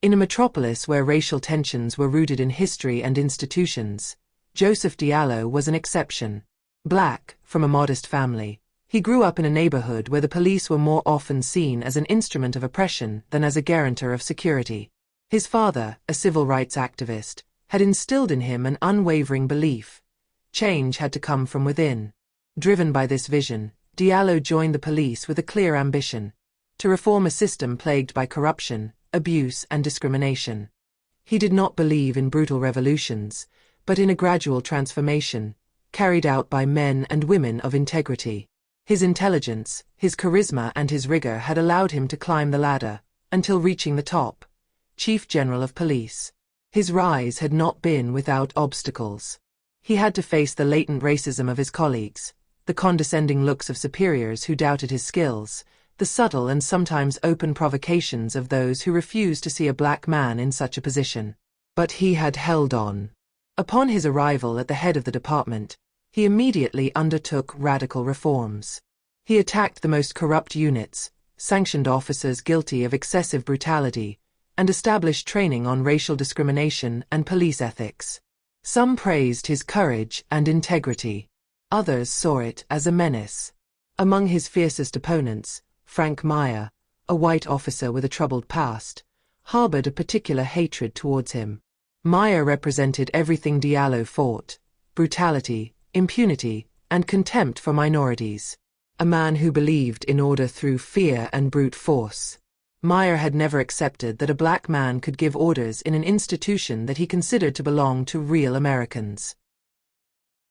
In a metropolis where racial tensions were rooted in history and institutions, Joseph Diallo was an exception. Black, from a modest family, he grew up in a neighborhood where the police were more often seen as an instrument of oppression than as a guarantor of security. His father, a civil rights activist, had instilled in him an unwavering belief: change had to come from within. Driven by this vision, Diallo joined the police with a clear ambition: to reform a system plagued by corruption, abuse, and discrimination. He did not believe in brutal revolutions, but in a gradual transformation, carried out by men and women of integrity. His intelligence, his charisma, and his rigor had allowed him to climb the ladder, until reaching the top, Chief General of Police. His rise had not been without obstacles. He had to face the latent racism of his colleagues, the condescending looks of superiors who doubted his skills, the subtle and sometimes open provocations of those who refused to see a black man in such a position. But he had held on. Upon his arrival at the head of the department, he immediately undertook radical reforms. He attacked the most corrupt units, sanctioned officers guilty of excessive brutality, and established training on racial discrimination and police ethics. Some praised his courage and integrity. Others saw it as a menace. Among his fiercest opponents, Frank Meyer, a white officer with a troubled past, harbored a particular hatred towards him. Meyer represented everything Diallo fought: brutality, impunity, and contempt for minorities. A man who believed in order through fear and brute force. Meyer had never accepted that a black man could give orders in an institution that he considered to belong to real Americans.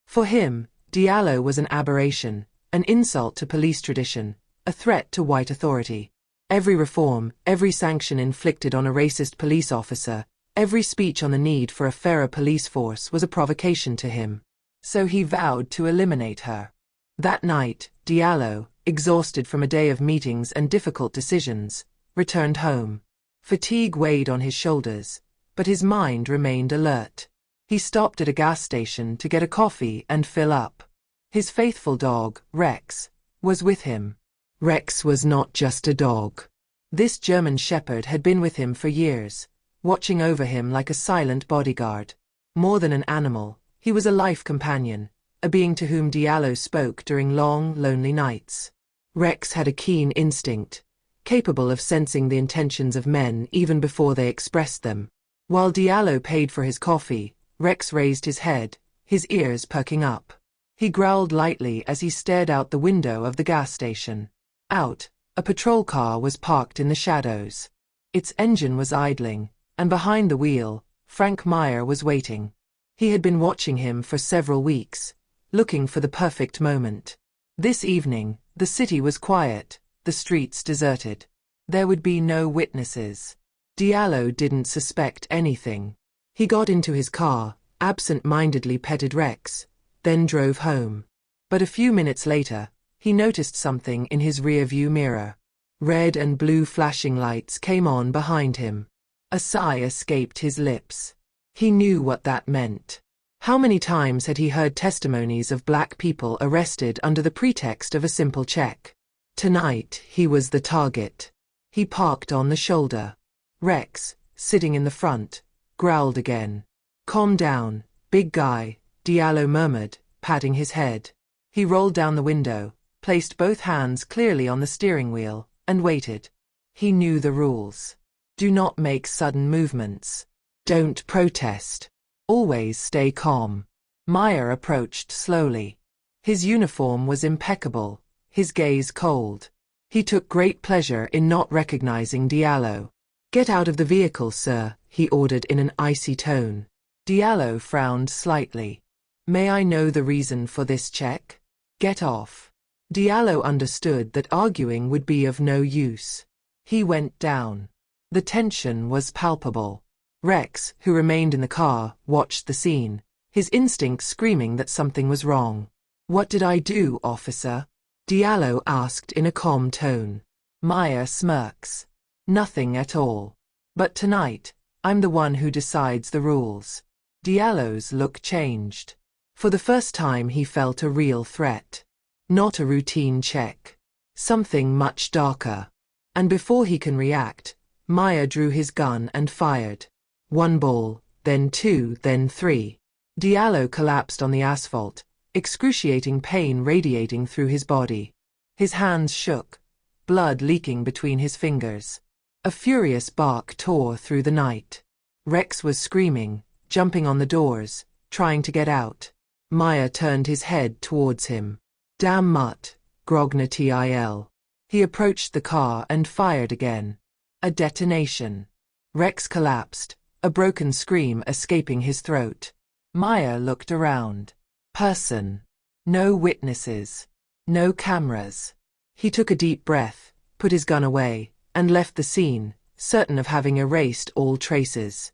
For him, Diallo was an aberration, an insult to police tradition, a threat to white authority. Every reform, every sanction inflicted on a racist police officer, every speech on the need for a fairer police force was a provocation to him. So he vowed to eliminate her. That night, Diallo, exhausted from a day of meetings and difficult decisions, returned home. Fatigue weighed on his shoulders, but his mind remained alert. He stopped at a gas station to get a coffee and fill up. His faithful dog, Rex, was with him. Rex was not just a dog. This German shepherd had been with him for years, watching over him like a silent bodyguard. More than an animal, he was a life companion, a being to whom Diallo spoke during long, lonely nights. Rex had a keen instinct, capable of sensing the intentions of men even before they expressed them. While Diallo paid for his coffee, Rex raised his head, his ears perking up. He growled lightly as he stared out the window of the gas station. Out, a patrol car was parked in the shadows. Its engine was idling, and behind the wheel, Frank Meyer was waiting. He had been watching him for several weeks, looking for the perfect moment. This evening, the city was quiet, the streets deserted. There would be no witnesses. Diallo didn't suspect anything. He got into his car, absent-mindedly petted Rex, then drove home. But a few minutes later, he noticed something in his rear-view mirror. Red and blue flashing lights came on behind him. A sigh escaped his lips. He knew what that meant. How many times had he heard testimonies of black people arrested under the pretext of a simple check? Tonight, he was the target. He parked on the shoulder. Rex, sitting in the front, growled again. "Calm down, big guy," Diallo murmured, patting his head. He rolled down the window, placed both hands clearly on the steering wheel, and waited. He knew the rules. Do not make sudden movements. Don't protest. Always stay calm. Meyer approached slowly. His uniform was impeccable, his gaze cold. He took great pleasure in not recognizing Diallo. "Get out of the vehicle, sir," he ordered in an icy tone. Diallo frowned slightly. "May I know the reason for this check?" "Get off." Diallo understood that arguing would be of no use. He went down. The tension was palpable. Rex, who remained in the car, watched the scene, his instincts screaming that something was wrong. "What did I do, officer?" Diallo asked in a calm tone. Meyer smirks. "Nothing at all. But tonight, I'm the one who decides the rules." Diallo's look changed. For the first time he felt a real threat. Not a routine check. Something much darker. And before he can react, Maya drew his gun and fired. One ball, then two, then three. Diallo collapsed on the asphalt, excruciating pain radiating through his body. His hands shook, blood leaking between his fingers. A furious bark tore through the night. Rex was screaming, jumping on the doors, trying to get out. Maya turned his head towards him. Damn mutt, grogna til. He approached the car and fired again. A detonation. Rex collapsed, a broken scream escaping his throat. Maya looked around. Person. No witnesses. No cameras. He took a deep breath, put his gun away, and left the scene, certain of having erased all traces.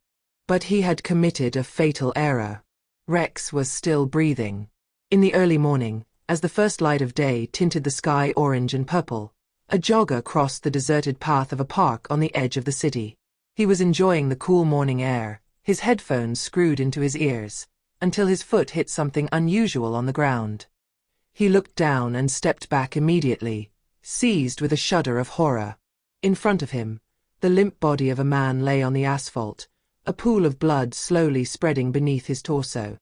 But he had committed a fatal error. Rex was still breathing. In the early morning, as the first light of day tinted the sky orange and purple, a jogger crossed the deserted path of a park on the edge of the city. He was enjoying the cool morning air, his headphones screwed into his ears, until his foot hit something unusual on the ground. He looked down and stepped back immediately, seized with a shudder of horror. In front of him, the limp body of a man lay on the asphalt, a pool of blood slowly spreading beneath his torso.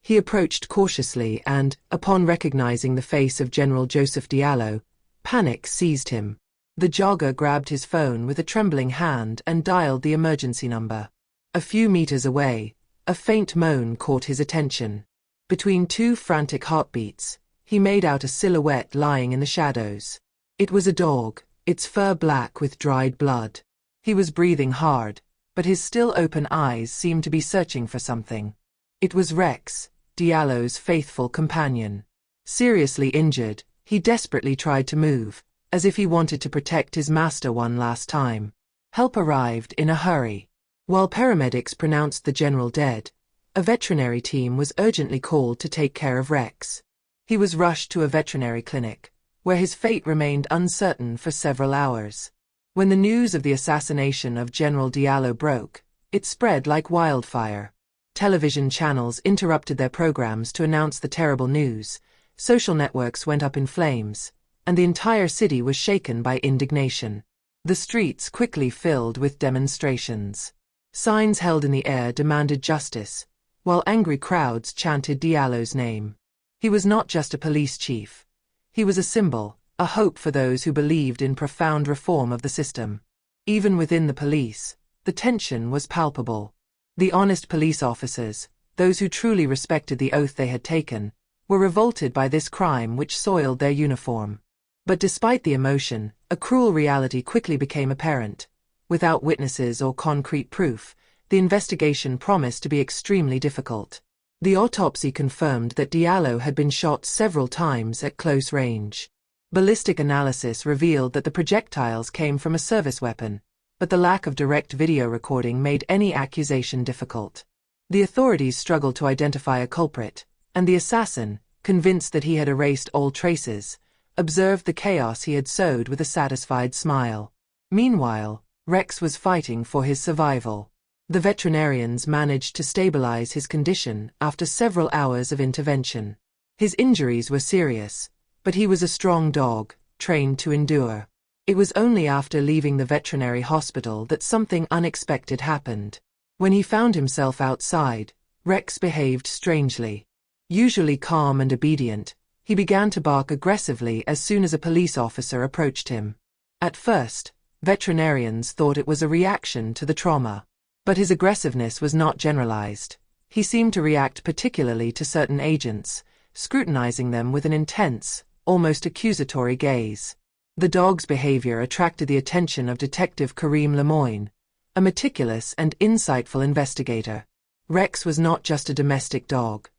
He approached cautiously and, upon recognizing the face of General Joseph Diallo, panic seized him. The jogger grabbed his phone with a trembling hand and dialed the emergency number. A few meters away, a faint moan caught his attention. Between two frantic heartbeats, he made out a silhouette lying in the shadows. It was a dog, its fur black with dried blood. He was breathing hard, but his still open eyes seemed to be searching for something. It was Rex, Diallo's faithful companion. Seriously injured, he desperately tried to move, as if he wanted to protect his master one last time. Help arrived in a hurry. While paramedics pronounced the general dead, a veterinary team was urgently called to take care of Rex. He was rushed to a veterinary clinic, where his fate remained uncertain for several hours. When the news of the assassination of General Diallo broke, it spread like wildfire. Television channels interrupted their programs to announce the terrible news, social networks went up in flames, and the entire city was shaken by indignation. The streets quickly filled with demonstrations. Signs held in the air demanded justice, while angry crowds chanted Diallo's name. He was not just a police chief. He was a symbol, a hope for those who believed in profound reform of the system. Even within the police, the tension was palpable. The honest police officers, those who truly respected the oath they had taken, were revolted by this crime which soiled their uniform. But despite the emotion, a cruel reality quickly became apparent. Without witnesses or concrete proof, the investigation promised to be extremely difficult. The autopsy confirmed that Diallo had been shot several times at close range. Ballistic analysis revealed that the projectiles came from a service weapon, but the lack of direct video recording made any accusation difficult. The authorities struggled to identify a culprit, and the assassin, convinced that he had erased all traces, observed the chaos he had sowed with a satisfied smile. Meanwhile, Rex was fighting for his survival. The veterinarians managed to stabilize his condition after several hours of intervention. His injuries were serious, but he was a strong dog, trained to endure. It was only after leaving the veterinary hospital that something unexpected happened. When he found himself outside, Rex behaved strangely. Usually calm and obedient, he began to bark aggressively as soon as a police officer approached him. At first, veterinarians thought it was a reaction to the trauma. But his aggressiveness was not generalized. He seemed to react particularly to certain agents, scrutinizing them with an intense, almost accusatory gaze. The dog's behavior attracted the attention of Detective Kareem Lemoyne, a meticulous and insightful investigator. Rex was not just a domestic dog.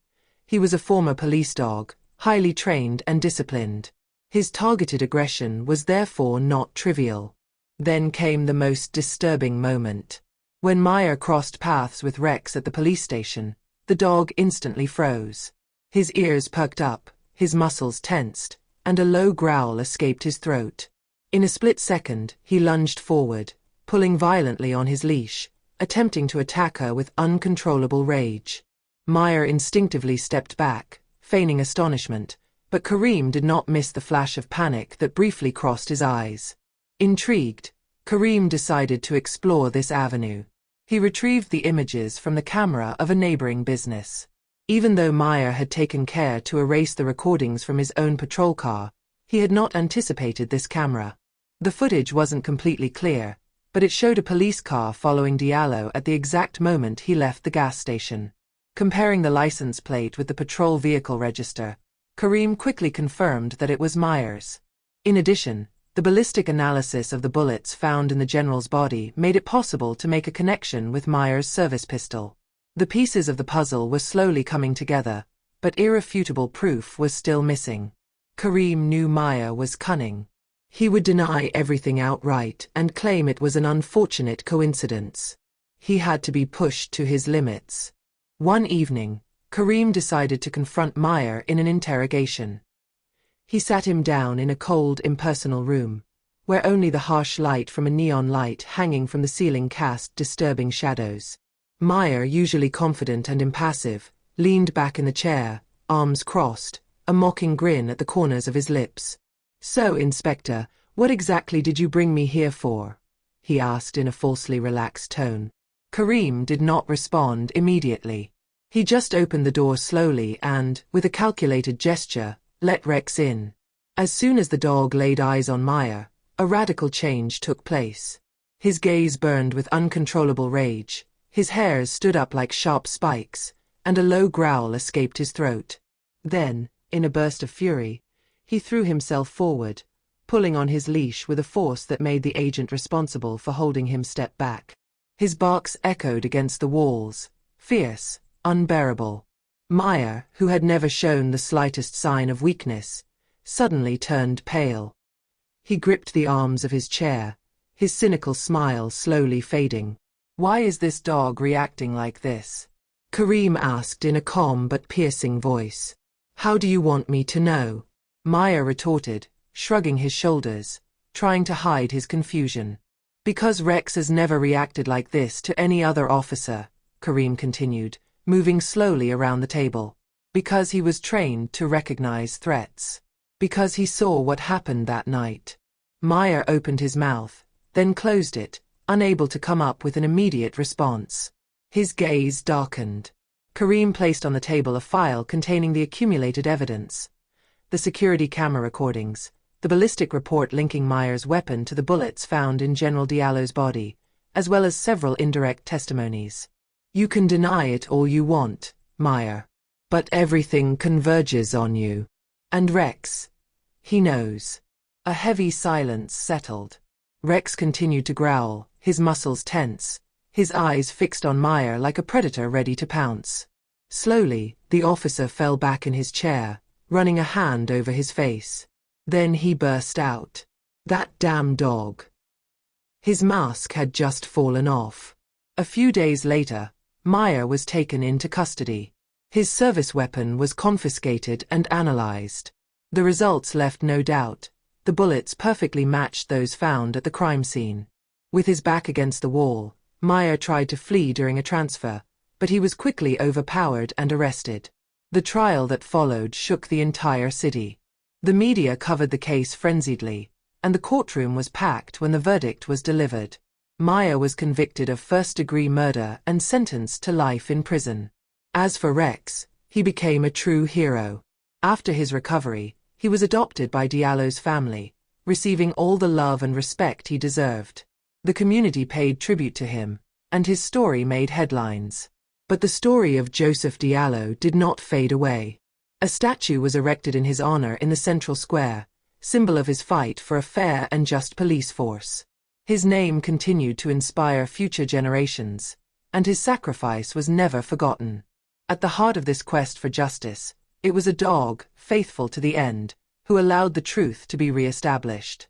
He was a former police dog, highly trained and disciplined. His targeted aggression was therefore not trivial. Then came the most disturbing moment. When Maya crossed paths with Rex at the police station, the dog instantly froze. His ears perked up, his muscles tensed, and a low growl escaped his throat. In a split second, he lunged forward, pulling violently on his leash, attempting to attack her with uncontrollable rage. Maya instinctively stepped back, feigning astonishment, but Kareem did not miss the flash of panic that briefly crossed his eyes. Intrigued, Karim decided to explore this avenue. He retrieved the images from the camera of a neighboring business. Even though Meyer had taken care to erase the recordings from his own patrol car, he had not anticipated this camera. The footage wasn't completely clear, but it showed a police car following Diallo at the exact moment he left the gas station. Comparing the license plate with the patrol vehicle register, Karim quickly confirmed that it was Meyer's. In addition, the ballistic analysis of the bullets found in the general's body made it possible to make a connection with Meyer's service pistol. The pieces of the puzzle were slowly coming together, but irrefutable proof was still missing. Karim knew Meyer was cunning. He would deny everything outright and claim it was an unfortunate coincidence. He had to be pushed to his limits. One evening, Karim decided to confront Meyer in an interrogation. He sat him down in a cold, impersonal room, where only the harsh light from a neon light hanging from the ceiling cast disturbing shadows. Meyer, usually confident and impassive, leaned back in the chair, arms crossed, a mocking grin at the corners of his lips. "So, Inspector, what exactly did you bring me here for?" he asked in a falsely relaxed tone. Karim did not respond immediately. He just opened the door slowly and, with a calculated gesture, let Rex in. As soon as the dog laid eyes on Meyer, a radical change took place. His gaze burned with uncontrollable rage, his hairs stood up like sharp spikes, and a low growl escaped his throat. Then, in a burst of fury, he threw himself forward, pulling on his leash with a force that made the agent responsible for holding him step back. His barks echoed against the walls, fierce, unbearable. Meyer, who had never shown the slightest sign of weakness, suddenly turned pale. He gripped the arms of his chair, his cynical smile slowly fading. "Why is this dog reacting like this?" Karim asked in a calm but piercing voice. "How do you want me to know?" Meyer retorted, shrugging his shoulders, trying to hide his confusion. "Because Rex has never reacted like this to any other officer," Karim continued, moving slowly around the table. "Because he was trained to recognize threats. Because he saw what happened that night." Meyer opened his mouth, then closed it, unable to come up with an immediate response. His gaze darkened. Karim placed on the table a file containing the accumulated evidence. The security camera recordings, the ballistic report linking Meyer's weapon to the bullets found in General Diallo's body, as well as several indirect testimonies. "You can deny it all you want, Meyer. But everything converges on you. And Rex. He knows." A heavy silence settled. Rex continued to growl, his muscles tense, his eyes fixed on Meyer like a predator ready to pounce. Slowly, the officer fell back in his chair, running a hand over his face. Then he burst out. "That damn dog." His mask had just fallen off. A few days later, Meyer was taken into custody. His service weapon was confiscated and analyzed. The results left no doubt. The bullets perfectly matched those found at the crime scene. With his back against the wall, Meyer tried to flee during a transfer, but he was quickly overpowered and arrested. The trial that followed shook the entire city. The media covered the case frenziedly, and the courtroom was packed when the verdict was delivered. Meyer was convicted of first-degree murder and sentenced to life in prison. As for Rex, he became a true hero. After his recovery, he was adopted by Diallo's family, receiving all the love and respect he deserved. The community paid tribute to him, and his story made headlines. But the story of Joseph Diallo did not fade away. A statue was erected in his honor in the central square, symbol of his fight for a fair and just police force. His name continued to inspire future generations, and his sacrifice was never forgotten. At the heart of this quest for justice, it was a dog, faithful to the end, who allowed the truth to be re-established.